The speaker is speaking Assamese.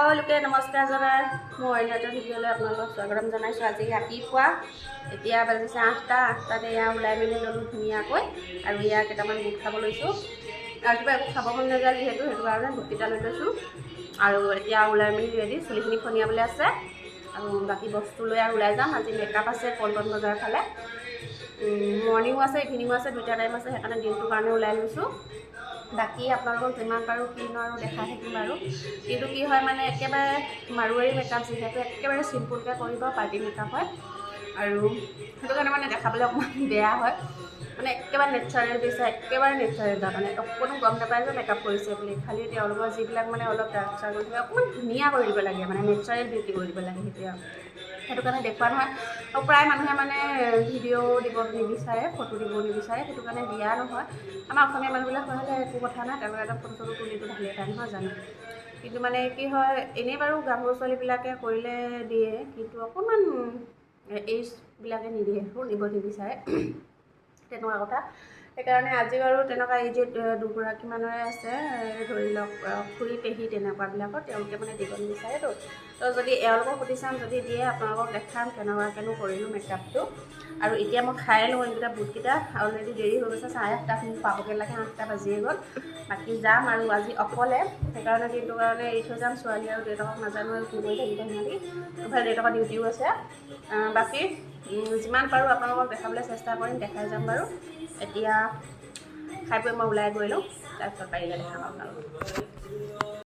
সকলোকে নমস্কাৰ জনাই মোৰ অন্য এটা ভিডিঅ'লৈ আপোনালোকক স্বাগতম জনাইছোঁ। আজি ৰাতিপুৱা এতিয়া বাজিছে 8টাতে এয়া ওলাই মেলি ল'লোঁ ধুনীয়াকৈ আৰু ইয়াৰ কেইটামান বুট খাব লৈছোঁ। ৰাতিপুৱা একো খাব মন নাযায় যিহেতু সেইটো কাৰণে বুটকেইটা লৈ লৈছোঁ আৰু এতিয়া ওলাই মেলি ৰেডি, চুলিখিনি ফনিয়াবলৈ আছে আৰু বাকী বস্তু লৈ আৰু ওলাই যাম। আজি মেকআপ আছে পল্টন বজাৰৰ ফালে, মৰ্ণিঙো আছে ইভিনিঙো আছে, দুইটা টাইম আছে, সেইকাৰণে দিনটোৰ কাৰণে ওলাই লৈছোঁ। বাকী আপোনালোকক যিমান পাৰোঁ কিনো আৰু দেখাই থাকিম বাৰু, কিন্তু কি হয় মানে একেবাৰে মাৰোৱাৰী মেকআপ যিহেতু একেবাৰে চিম্পুলকৈ কৰিব, পাৰ্টি মেকআপ হয় আৰু সেইটো কাৰণে মানে দেখাবলৈ অকণমান বেয়া হয়, মানে একেবাৰে নেচাৰেল বিচাৰে, একেবাৰে নেচাৰেল তাৰমানে অকণো গম নাপায় যে মেকআপ কৰিছে বুলি। খালি তেওঁলোকৰ যিবিলাক মানে অলপ ডাৰ্ক চাৰ্কল থাকে অকণমান ধুনীয়া কৰি দিব লাগে, মানে নেচাৰেল বিউটি কৰি দিব লাগে সেইটোৱে আৰু সেইটো কাৰণে দেখুওৱা নহয়। আৰু প্ৰায় মানুহে মানে ভিডিঅ' দিব নিবিচাৰে, ফটো দিব নিবিচাৰে, সেইটো কাৰণে দিয়া নহয়। আমাৰ অসমীয়া মানুহবিলাক হ'লে একো কথা নাই, তেওঁলোকে এটা ফটো চটো তুলিটো ভালেই পায় নহয় জানো। কিন্তু মানে কি হয় এনেই বাৰু গাভৰু ছোৱালীবিলাকে কৰিলে দিয়ে, কিন্তু অকণমান এইজবিলাকে নিদিয়ে, দিব নিবিচাৰে তেনেকুৱা কথা। সেইকাৰণে আজি বাৰু তেনেকুৱা এই যে দুগৰাকীমানৰে আছে, ধৰি লওক খুৰী পেহী তেনেকুৱাবিলাকৰ, তেওঁলোকে মানে দিব নিবিচাৰেতো। তো যদি এওঁলোকক সুধি চাম, যদি দিয়ে আপোনালোকক দেখাম কেনেকুৱাকেনো কৰিলোঁ মেকআপটো। আৰু এতিয়া মই খাই লওঁ এইকেইটা বুটকেইটা, অলৰেডি দেৰি হৈ গৈছে, 8:30 পাবগৈ লাগে, 8টা বাজিয়ে গ'ল। বাকী যাম আৰু আজি অকলে, সেইকাৰণে দিনটোৰ কাৰণে এৰি থৈ যাম। ছোৱালী আৰু দেউতাকক নাজানো আৰু কি কৰি থাকিব সিহঁতি, ইফালে দেউতাকৰ ডিউটিও আছে। বাকী যিমান পাৰোঁ আপোনালোকক দেখাবলৈ চেষ্টা কৰিম, দেখাই যাম বাৰু। এতিয়া খাই বৈ মই ওলাই গৈ লওঁ, তাৰপিছত পাৰিলে দেখাম আপোনালোকক।